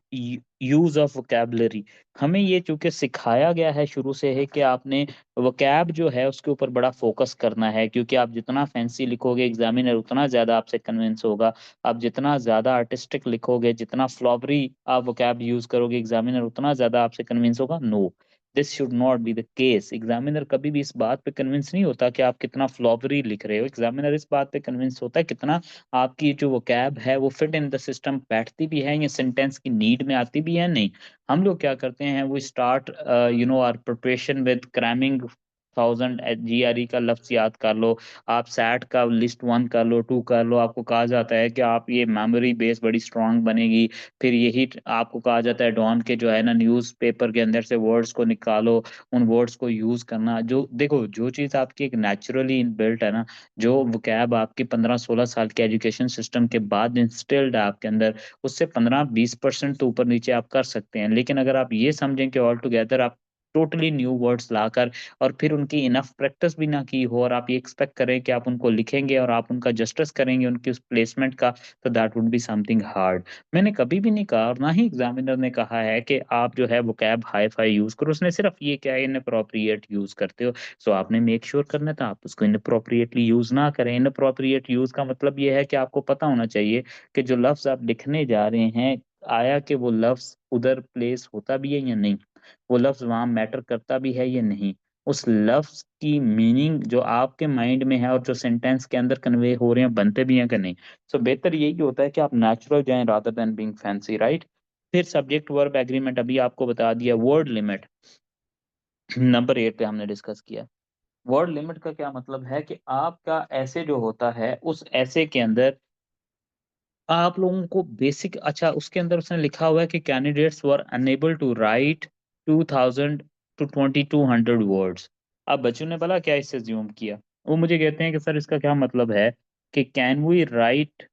यूज ऑफ वोकैबुलरी। हमें ये चूंकि सिखाया गया है शुरू से है कि आपने वोकैब जो है उसके ऊपर बड़ा फोकस करना है, क्योंकि आप जितना फैंसी लिखोगे एग्जामिनर उतना ज्यादा आपसे कन्विंस होगा। आप जितना ज्यादा आर्टिस्टिक लिखोगे, जितना फ्लॉवरी आप वोकैब यूज करोगे, एग्जामिनर उतना ज्यादा आपसे कन्विंस होगा। No, this should not be the case. Examiner कभी भी इस बात पे कन्विंस नहीं होता कि आप कितना फ्लॉवरी लिख रहे हो। एग्जामिनर इस बात पे कन्विंस होता है कितना आपकी जो वोकैब है वो फिट इन द सिस्टम बैठती भी है, या सेंटेंस की नीड में आती भी है नहीं। हम लोग क्या करते हैं, वो start our preparation with cramming 1000 GRE का लफ्ज याद कर लो, आप सैट का लिस्ट 1 कर लो, 2 कर लो। आपको कहा जाता है कि आप ये मेमोरी बेस बड़ी स्ट्रांग बनेगी। फिर यही आपको कहा जाता है डॉन के जो है ना न्यूज़पेपर के अंदर से वर्ड्स को निकालो, उन वर्ड्स को यूज करना। जो देखो जो चीज आपकी एक नेचुरली इनबिल्ट है ना, जो वोकैब आपकी 15-16 साल के एजुकेशन सिस्टम के बाद इंस्टिल्ड है आपके अंदर, उससे 15-20% तो ऊपर नीचे आप कर सकते हैं। लेकिन अगर आप ये समझें कि ऑल टुगेदर आप टोटली न्यू वर्ड्स लाकर और फिर उनकी इनफ प्रैक्टिस भी ना की हो, और आप ये एक्सपेक्ट करें कि आप उनको लिखेंगे और आप उनका जस्टिस करेंगे उनकी उस प्लेसमेंट का, तो that would be something hard. मैंने कभी भी नहीं कहा और ना ही एग्जामिनर ने कहा है कि आप जो है वोकैब हाई फाई यूज करो। उसने सिर्फ ये क्या है, इनअप्रोप्रिएट यूज करते हो। सो आपने मेक श्योर करना था आप उसको इनअप्रोप्रिएटली यूज ना करें। इनअप्रोप्रिएट यूज का मतलब ये है कि आपको पता होना चाहिए कि जो लफ्ज आप लिखने जा रहे हैं, आया कि वो लफ्ज उधर प्लेस होता भी है या नहीं, वो लफ्ज वहां मैटर करता भी है या नहीं, उस लफ्ज की मीनिंग जो आपके माइंड में है और जो सेंटेंस के अंदर कन्वे हो रहे हैं बनते भी हैं कि नहीं। सो बेहतर यही होता है कि आप नेचुरल जाएं rather than being fancy, right. फिर सब्जेक्ट वर्ब एग्रीमेंट अभी आपको बता दिया। वर्ड लिमिट नंबर 8 पे हमने डिस्कस किया। वर्ड लिमिट का क्या मतलब है कि आपका ऐसे जो होता है उस ऐसे के अंदर आप लोगों को बेसिक, अच्छा उसके अंदर उसने लिखा हुआ है कि candidates were unable to write 2000 to 2200 words. अब बच्चों ने भला क्या इससे ज्यूम किया, वो मुझे कहते हैं कि सर इसका क्या मतलब है कि कैन वी राइट,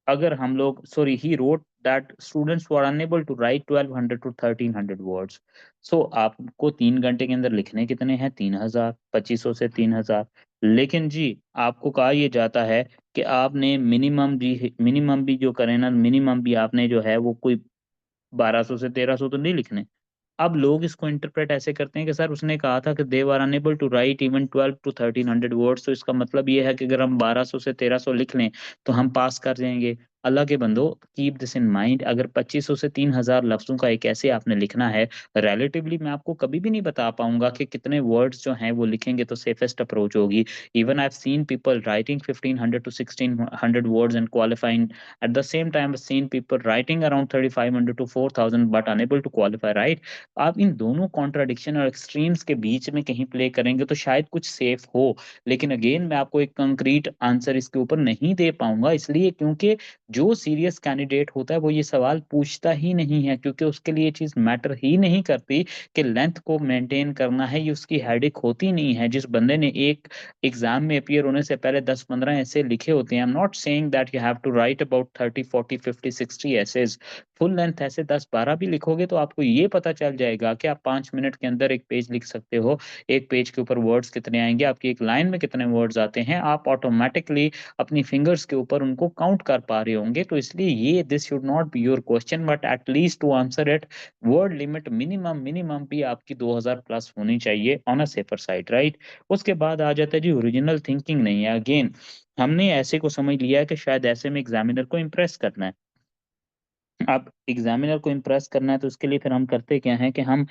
अगर हम लोग, sorry he wrote that students were unable to write 1200 to 1300 words. So आपको 3 घंटे के अंदर लिखने कितने हैं, 3000, 2500 से 3000। लेकिन जी आपको कहा यह जाता है कि आपने मिनिमम भी जो करें ना, मिनिमम भी आपने जो है वो कोई 1200 से 1300 तो नहीं लिखने। अब लोग इसको इंटरप्रेट ऐसे करते हैं कि सर उसने कहा था कि they were unable to write even 12 to 1300 words, तो इसका मतलब ये है कि अगर हम 1200 से 1300 लिख लें तो हम पास कर जाएंगे। अल्लाह के बंदो, कीप दिस इन माइंड। अगर 2500 से 3000 लफ्जों का एक ऐसे आपने लिखना है, रिलेटिवली मैं आपको कभी भी नहीं बता पाऊंगा कि कितने वर्ड्स जो हैं वो लिखेंगे तो सेफेस्ट अप्रोच होगी। Even I have seen people writing 1500 to 1600 words and qualifying. At the same time, I've seen people writing around 3500 to 4000 but unable to qualify, right? आप इन दोनों कॉन्ट्राडिक्शन और एक्सट्रीम्स के बीच में कहीं प्ले करेंगे तो शायद कुछ सेफ हो। लेकिन अगेन मैं आपको एक कंक्रीट आंसर इसके ऊपर नहीं दे पाऊंगा, इसलिए क्योंकि जो सीरियस कैंडिडेट होता है वो ये सवाल पूछता ही नहीं है, क्योंकि उसके लिए ये चीज़ मैटर ही नहीं करती कि लेंथ को मेंटेन करना है, ये उसकी हेडेक होती नहीं है। जिस बंदे ने एक एग्जाम में अपीयर होने से पहले 10-15 ऐसे लिखे होते हैं, I am not saying that you have to write about 30 40 50 60 essays, full length essays 10-12 भी लिखोगे तो आपको ये पता चल जाएगा कि आप 5 मिनट के अंदर एक पेज लिख सकते हो। एक पेज के ऊपर वर्ड्स कितने आएंगे, आपकी एक लाइन में कितने वर्ड्स आते हैं, आप ऑटोमेटिकली अपनी फिंगर्स के ऊपर उनको काउंट कर पा रहे होंगे। तो इसलिए ये this should not be your question, but at least to answer it word limit minimum भी आपकी 2000 प्लस होनी चाहिए on a safer side, right. उसके बाद आ जाता है जी ओरिजिनल थिंकिंग नहीं है। अगेन हमने ऐसे को समझ लिया है कि शायद ऐसे में एग्जामिनर को इम्प्रेस करना है। अब एग्जामिनर को इम्प्रेस करना है तो उसके लिए फिर हम करते क्या है कि हम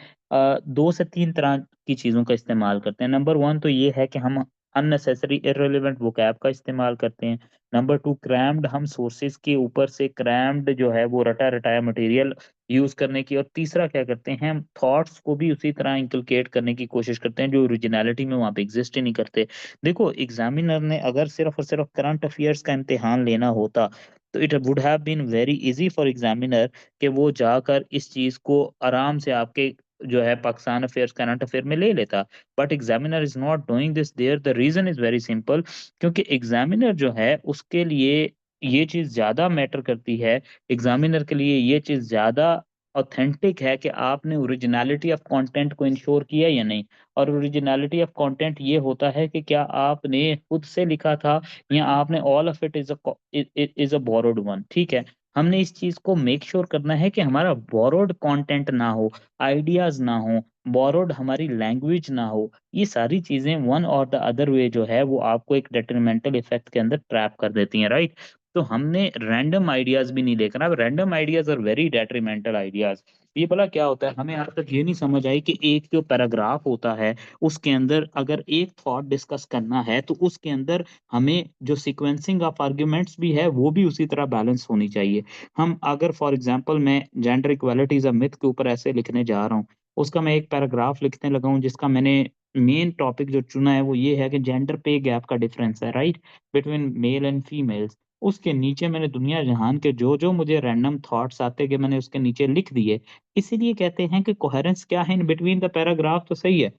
2 से 3 तरह की चीज़ों का इस्तेमाल करते हैं। नंबर 1 तो ये है कि हम अननेसेसरी इररिलेवेंट वोकैब का इस्तेमाल करते हैं। नंबर 2 क्रैम्ड, हम सोर्सेज के ऊपर से क्रैम्ड जो है वो रटा रटाया मटेरियल यूज करने की। और तीसरा क्या करते हैं, हम थॉट्स को भी उसी तरह इंकलकेट करने की कोशिश करते हैं जो ओरिजिनलिटी में वहाँ पे एग्जिस्ट ही नहीं करते। देखो एग्जामिनर ने अगर सिर्फ और सिर्फ करंट अफेयर्स का इम्तिहान लेना होता तो it would have been very easy for examiner कि वो जाकर इस चीज को आराम से आपके जो है पाकिस्तान अफेयर्स करंट अफेयर में ले लेता। But examiner is not doing this there, the reason is very simple, क्योंकि एग्जामिनर जो है उसके लिए ये चीज ज्यादा मैटर करती है। एग्जामिनर के लिए ये चीज ज्यादा ऑथेंटिक है कि आपने ओरिजिनलिटी ऑफ कंटेंट को इंश्योर किया या नहीं। और ओरिजिनलिटी ऑफ कंटेंट ये होता है कि क्या आपने खुद से लिखा था या आपने all of it is a borrowed one, ठीक है। हमने इस चीज को मेक श्योर करना है कि हमारा बोरोड कंटेंट ना हो, आइडियाज ना हो, बोरोड हमारी लैंग्वेज ना हो। ये सारी चीजें वन और द अदर वे जो है वो आपको एक डेट्रीमेंटल इफेक्ट के अंदर ट्रैप कर देती हैं, राइट। तो हमने रैंडम आइडियाज भी नहीं लेकर, अब रैंडम आइडियाज और वेरी डेट्रीमेंटल आइडियाज। ये भला क्या होता है, हमें आज तक ये नहीं समझ आई कि एक जो पैराग्राफ होता है उसके अंदर अगर एक थॉट डिस्कस करना है तो उसके अंदर हमें जो सीक्वेंसिंग ऑफ आर्ग्यूमेंट्स भी है वो भी उसी तरह बैलेंस होनी चाहिए। हम अगर फॉर एग्जांपल मैं gender equality is a myth के ऊपर ऐसे लिखने जा रहा हूँ, उसका मैं एक पैराग्राफ लिखने लगा हूँ जिसका मैंने मेन टॉपिक जो चुना है वो ये है कि जेंडर पे गैप का डिफरेंस है, right, between male and females. उसके नीचे मैंने दुनिया जहान के जो जो मुझे रैंडम थॉट्स आते कि मैंने उसके नीचे लिख दिए। इसीलिए कहते हैं कि कोहेरेंस क्या है इन बिटवीन द पैराग्राफ, तो सही है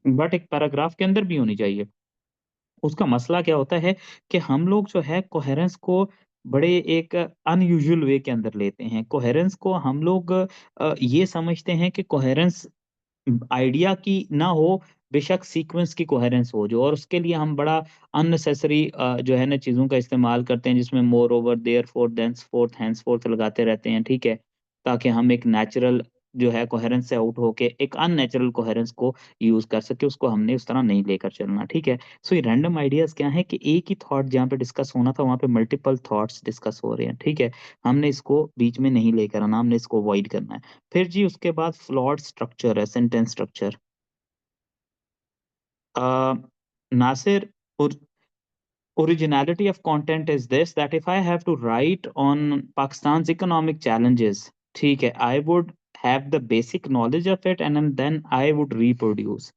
बट एक पैराग्राफ के अंदर भी होनी चाहिए। उसका मसला क्या होता है कि हम लोग जो है कोहेरेंस को बड़े एक अनयूजुअल वे के अंदर लेते हैं। कोहेरेंस को हम लोग ये समझते हैं कि कोहेरेंस आइडिया की ना हो, बेशक सीक्वेंस की कोहेरेंस हो जो, और उसके लिए हम बड़ा अननेसेसरी जो है ना चीज़ों का इस्तेमाल करते हैं जिसमें मोर ओवर, देयरफॉर, देंसफोर्थ, हैंसफोर्थ लगाते रहते हैं, ठीक है, ताकि हम एक नेचुरल जो है कोहेरेंस से आउट होके एक अननेचुरल कोहेरेंस को यूज कर सके, उसको हमने उस तरह नहीं लेकर चलना, ठीक है। सो ये रैंडम आइडियाज क्या है कि एक ही थॉट जहाँ पे डिस्कस होना था वहाँ पे मल्टीपल थॉट्स डिस्कस हो रहे हैं, ठीक है। हमने इसको बीच में नहीं लेकर आना, हमने इसको अवॉइड करना है। फिर जी उसके बाद फ्लॉड स्ट्रक्चर है, sentence structure. Nasir, originality of content is this, that if I have to write on Pakistan's economic challenges, ठीक है, I would have the basic knowledge of it and then I would reproduce.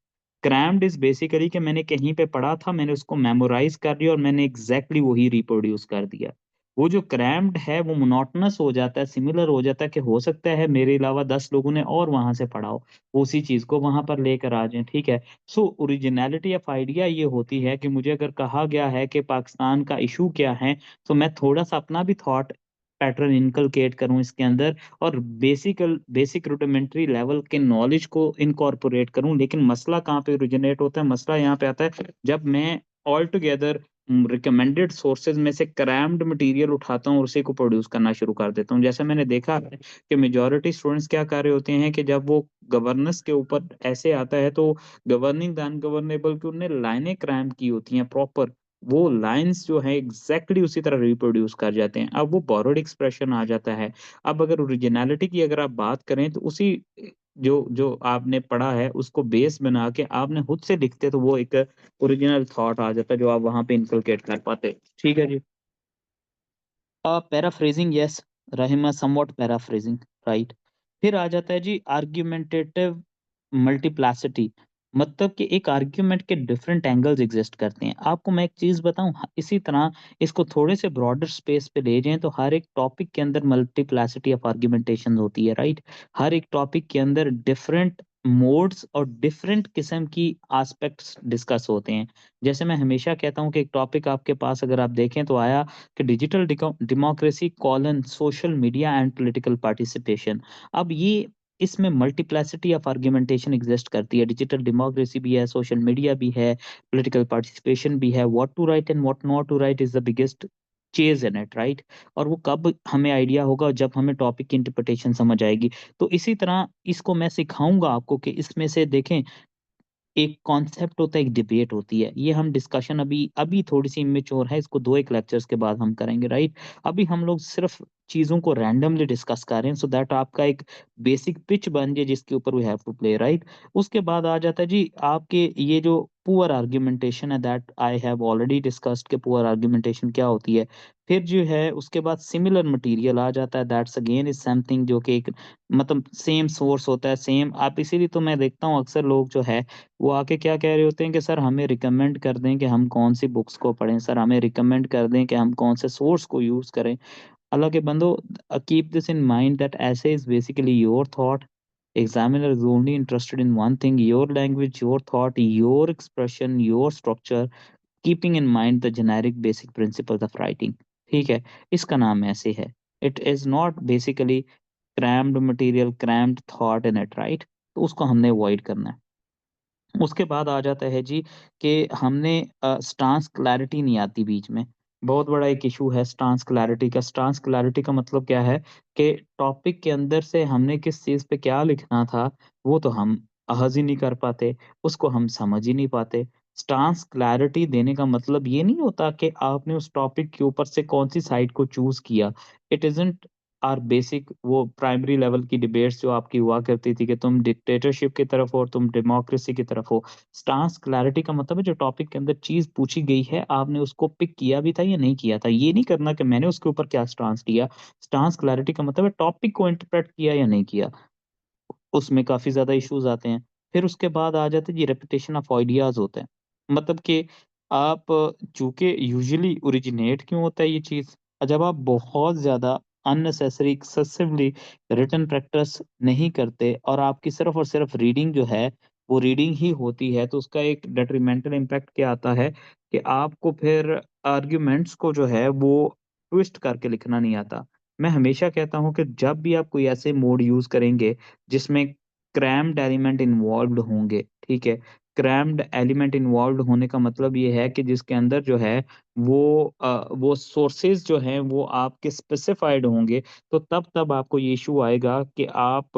Crammed is basically कि मैंने कहीं पे पढ़ा था, मैंने उसको मेमोराइज कर लिया और मैंने एग्जैक्टली वही रिप्रोड्यूस कर दिया। वो जो क्रैम्ड है वो मोनोटोनस हो जाता है, सिमिलर हो जाता है कि हो सकता है मेरे अलावा 10 लोगों ने और वहां से पढ़ा हो, उसी चीज को वहां पर लेकर आ जाएं, ठीक है। सो ओरिजिनलिटी ऑफ आइडिया ये होती है कि मुझे अगर कहा गया है कि पाकिस्तान का इशू क्या है, तो मैं थोड़ा सा अपना भी थॉट पैटर्न इनकलकेट करूं इसके अंदर और बेसिक रुडिमेंट्री लेवल के नॉलेज को इनकॉर्पोरेट करूं। लेकिन मसला कहाँ पे ओरिजिनेट होता है, मसला यहाँ पे आता है जब मैं ऑल टुगेदर रिकमेंडेड सोर्सेज में से क्रैम्ड मटेरियल उठाता हूँ और उसी को प्रोड्यूस करना शुरू कर देता हूँ। जैसे मैंने देखा है कि मेजॉरिटी स्टूडेंट्स क्या कर रहे होते हैं कि जब वो गवर्नेंस के ऊपर ऐसे आता है तो गवर्निंग द अनगवर्नेबल की उन्होंने लाइनें क्रैम की होती हैं प्रॉपर, वो लाइंस जो है एग्जैक्टली उसी तरह रिप्रोड्यूस कर जाते हैं। अब वो बोरोड एक्सप्रेशन आ जाता है। अब अगर ओरिजिनलिटी की अगर आप बात करें तो उसी जो जो आपने पढ़ा है उसको बेस बना के आपने खुद से लिखते तो वो एक ओरिजिनल थॉट आ जाता है जो आप वहां पे इनकलकेट कर पाते, ठीक है जी। Paraphrasing, yes, Rahima somewhat paraphrasing, right. फिर आ जाता है जी आर्ग्यूमेंटेटिव मल्टीप्लासिटी। मतलब कि एक आर्ग्यूमेंट के डिफरेंट एंगल्स एग्जिस्ट करते हैं। आपको मैं एक चीज़ बताऊँ, इसी तरह इसको थोड़े से ब्रॉडर स्पेस पे ले जाएँ तो हर एक टॉपिक के अंदर मल्टीप्लिसिटी ऑफ आर्गुमेंटेशन होती है, राइट? हर एक टॉपिक के अंदर डिफरेंट मोड्स और डिफरेंट किस्म की एस्पेक्ट्स डिस्कस होते हैं। जैसे मैं हमेशा कहता हूँ कि एक टॉपिक आपके पास अगर आप देखें तो आया कि digital democracy colon social media and political participation. अब ये इसमें मल्टीप्लिसिटी ऑफ आर्गुमेंटेशन एग्जिस्ट करती है। डिजिटल डेमोक्रेसी भी है, सोशल मीडिया भी है, पॉलिटिकल पार्टिसिपेशन भी है। What to write and what not to write is the biggest चेज इन इट, राइट? और वो कब हमें आइडिया होगा, जब हमें टॉपिक की इंटरप्रिटेशन समझ आएगी। तो इसी तरह इसको मैं सिखाऊंगा आपको कि इसमें से देखें, एक कॉन्सेप्ट होता है, एक डिबेट होती है। ये हम डिस्कशन अभी अभी थोड़ी-सी इमैच्योर है, इसको 2-1 लेक्चर्स के बाद हम करेंगे, राइट? अभी हम लोग सिर्फ़ चीज़ों को रैंडमली डिस्कस कर रहे हैं सो दैट आपका एक बेसिक पिच बन जाए जिसके ऊपर we have to play, right? उसके बाद आ जाता है जी आपके ये जो पुअर आर्गुमेंटेशन है that I have already discussed कि पुअर आर्गुमेंटेशन क्या होती है। फिर जो है उसके बाद सिमिलर मटेरियल आ जाता है, दैट्स अगेन इज़ समथिंग जो कि एक मतलब सेम सोर्स होता है, सेम आप इसीलिए तो मैं देखता हूँ अक्सर लोग जो है वो आके क्या कह रहे होते हैं कि सर हमें रिकमेंड कर दें कि हम कौन-सी बुक्स को पढ़ें, सर हमें रिकमेंड कर दें कि हम कौन से सोर्स को यूज़ करें। हालाँकि बंदो keep this in mind that essay is basically your thought. Examiner is only interested in one thing, your language, your thought, your expression, your structure, keeping in mind the generic basic principles of writing. ठीक है? इसका नाम essay है। It is not basically crammed material, crammed thought in it, right? तो उसको हमने avoid करना है। उसके बाद आ जाता है जी कि हमने स्टांस क्लैरिटी नहीं आती बीच में। बहुत बड़ा एक इश्यू है स्टांस क्लैरिटी का। स्टांस क्लैरिटी का मतलब क्या है कि टॉपिक के अंदर से हमने किस चीज़ पे क्या लिखना था, वो तो हम अहज़ ही नहीं कर पाते, उसको हम समझ ही नहीं पाते। स्टांस क्लैरिटी देने का मतलब ये नहीं होता कि आपने उस टॉपिक के ऊपर से कौन-सी साइड को चूज़ किया। इट इज़न्ट आर बेसिक वो प्राइमरी लेवल की डिबेट्स जो आपकी हुआ करती थी कि तुम डिक्टेटरशिप की तरफ हो और तुम डेमोक्रेसी की तरफ हो। स्टांस क्लैरिटी का मतलब है जो टॉपिक के अंदर चीज़ पूछी गई है, आपने उसको पिक किया भी था या नहीं किया था। ये नहीं करना कि मैंने उसके ऊपर क्या स्टांस लिया। स्टांस क्लैरिटी का मतलब है टॉपिक को इंटरप्रेट किया या नहीं किया। उसमें काफ़ी ज़्यादा इश्यूज़ आते हैं। फिर उसके बाद आ जाते हैं जी रेपुटेशन ऑफ आइडियाज़ होते हैं। मतलब कि आप चूँकि यूजुअली ओरिजिनेट क्यों होता है ये चीज़? जब आप बहुत ज़्यादा अननेसेसरी एक्सेसिवली रिटन प्रैक्टिस नहीं करते और आपकी सिर्फ़ और सिर्फ़ रीडिंग जो है, वो रीडिंग ही होती है, तो उसका एक डेट्रिमेंटल इम्पैक्ट क्या आता है कि आपको फिर आर्ग्यूमेंट्स को जो है वो ट्विस्ट करके लिखना नहीं आता। मैं हमेशा कहता हूँ कि जब भी आप कोई ऐसे मोड यूज़ करेंगे जिसमें क्रैम्ड एलिमेंट इन्वॉल्व्ड होंगे, ठीक है? क्रैम्ड एलिमेंट इन्वॉल्व्ड होने का मतलब ये है कि जिसके अंदर जो है वो सोर्सेज़ जो हैं वो आपके स्पेसिफाइड होंगे, तो तब आपको ये इश्यू आएगा कि आप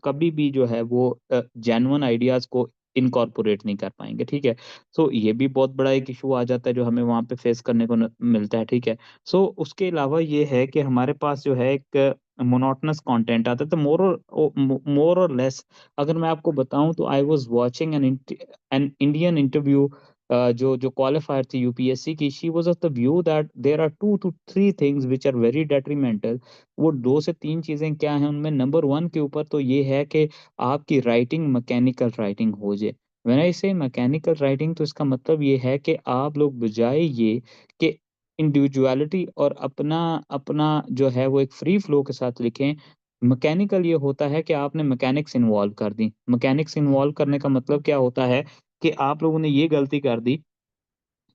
कभी भी जो है वो जेन्युइन आइडियाज़ को इनकॉर्पोरेट नहीं कर पाएँगे, ठीक है? सो ये भी बहुत बड़ा एक इश्यू आ जाता है जो हमें वहाँ पे फेस करने को न मिलता है, ठीक है? सो उसके अलावा ये है कि हमारे पास जो है एक मोनोटोनस कंटेंट आता है तो मोर और लेस अगर मैं आपको बताऊं तो I was watching an Indian interview जो क्वालिफायर थी यूपीएससी की she was of the view that there are 2 to 3 things which are very detrimental. वो 2 से 3 चीजें क्या हैं उनमें नंबर 1 के ऊपर तो ये है कि आपकी राइटिंग मैकेनिकल राइटिंग हो जाए। व्हेन आई से मैकेनिकल राइटिंग तो इसका मतलब ये है कि आप लोग बजाय ये कि इंडिविजुअलिटी और अपना अपना जो है वो एक फ्री फ्लो के साथ लिखें। मैकेनिकल ये होता है कि आपने मैकेनिक्स इन्वॉल्व कर दी। मैकेनिक्स इन्वॉल्व करने का मतलब क्या होता है कि आप लोगों ने ये गलती कर दी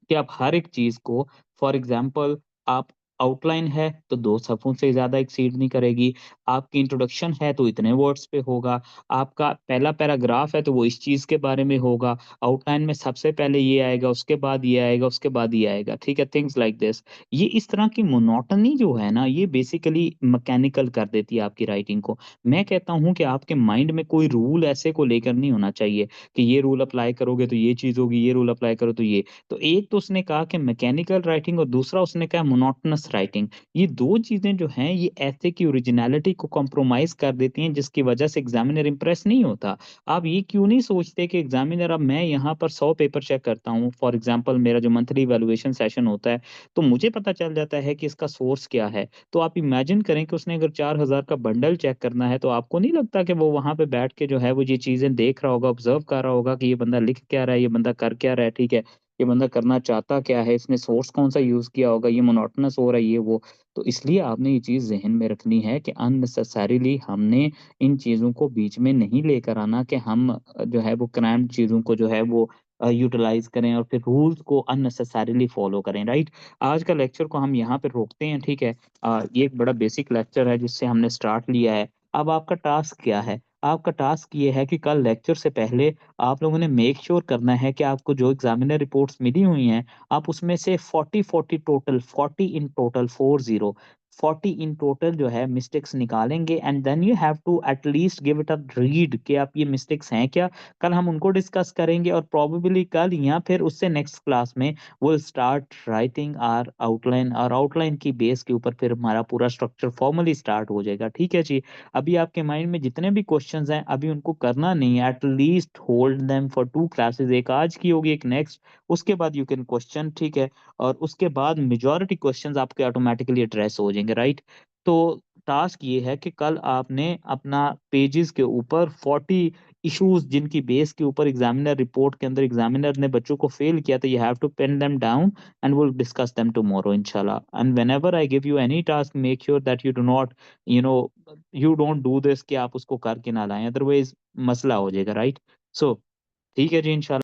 कि आप हर एक चीज़ को फॉर एग्ज़ाम्पल आप आउटलाइन है तो 2 सफ़ों से ज़्यादा एक्सीड नहीं करेगी, आपकी इंट्रोडक्शन है तो इतने वर्ड्स पे होगा, आपका पहला पैराग्राफ है तो वो इस चीज़ के बारे में होगा, आउटलाइन में सबसे पहले ये आएगा, उसके बाद ये आएगा, उसके बाद ये आएगा, ठीक है? Things like this. ये इस तरह की मोनोटनी जो है ना, ये बेसिकली मैकेनिकल कर देती है आपकी राइटिंग को। मैं कहता हूँ कि आपके माइंड में कोई रूल ऐसे को लेकर नहीं होना चाहिए कि ये रूल अप्लाई करोगे तो ये चीज़ होगी, ये रूल अप्लाई करो तो ये। तो एक तो उसने कहा कि मैकेनिकल राइटिंग और दूसरा उसने कहा मोनोटोनस एसेस राइटिंग, ये 2 चीज़ें जो हैं ये ऐसे की ओरिजिनैलिटी को कॉम्प्रोमाइज़ कर देती हैं, जिसकी वजह से एग्ज़ामिनर इम्प्रेस नहीं होता। आप ये क्यों नहीं सोचते कि एग्ज़ामिनर, अब मैं यहाँ पर 100 पेपर चेक करता हूँ, फॉर एग्ज़ाम्पल मेरा जो मंथली इवैल्यूएशन सेशन होता है, तो मुझे पता चल जाता है कि इसका सोर्स क्या है। तो आप इमेजिन करें कि उसने अगर 4000 का बंडल चेक करना है, तो आपको नहीं लगता कि वो वहाँ पे बैठ के जो है वो ये चीज़ें देख रहा होगा, ऑब्ज़र्व कर रहा होगा कि ये बंदा लिख क्या रहा है, ये बंदा कर क्या रहा है, ठीक है? ये बंदा करना चाहता क्या है, इसने सोर्स कौन-सा यूज़ किया होगा, ये मोनोटोनस हो रहा है, ये वो। तो इसलिए आपने ये चीज़ ज़हन में रखनी है कि अननेसेसरीली हमने इन चीज़ों को बीच में नहीं लेकर आना कि हम जो है वो क्रैम्प्ड चीज़ों को जो है वो यूटिलाइज़ करें और फिर रूल्स को अननेसेसरीली फ़ॉलो करें, राइट? आज का लेक्चर को हम यहाँ पे रोकते हैं, ठीक है? ये एक बड़ा बेसिक लेक्चर है जिससे हमने स्टार्ट लिया है। अब आपका टास्क क्या है? आपका टास्क ये है कि कल लेक्चर से पहले आप लोगों ने मेक श्योर करना है कि आपको जो एग्ज़ामिनर रिपोर्ट्स मिली हुई हैं, आप उसमें से 40-40 total, 40 in total, 40 in total जो है मिस्टेक्स निकालेंगे, and then you have to at least give it a read कि आप ये मिस्टेक्स हैं क्या? कल हम उनको डिस्कस करेंगे और प्रोबेबली कल या फिर उससे नेक्स्ट क्लास में will start writing our outline, और आउटलाइन की बेस के ऊपर फिर हमारा पूरा स्ट्रक्चर फॉर्मली स्टार्ट हो जाएगा, ठीक है जी? अभी आपके माइंड में जितने भी क्वेश्चंस हैं, अभी उनको करना नहीं है, at least hold them for 2 classes, एक आज की होगी, एक नेक्स्ट, उसके बाद यू कैन क्वेश्चन, ठीक है? और उसके बाद मेजॉरिटी क्वेश्चंस आपके ऑटोमेटिकली एड्रेस हो जाएंगे, राइट? तो टास्क ये है कि कल आपने अपना पेजेस के ऊपर 40 इश्यूज जिनकी बेस के ऊपर एग्जामिनर रिपोर्ट के अंदर एग्जामिनर ने बच्चों को फेल किया था, you have to pen them down and will discuss them tomorrow इंशाल्लाह। And whenever I give you any task, make sure that you do not, you know, you don't do this कि आप उसको करके ना लाएं, otherwise मसला हो जाएगा, राइट? सो ठीक है जी, इंशाल्लाह।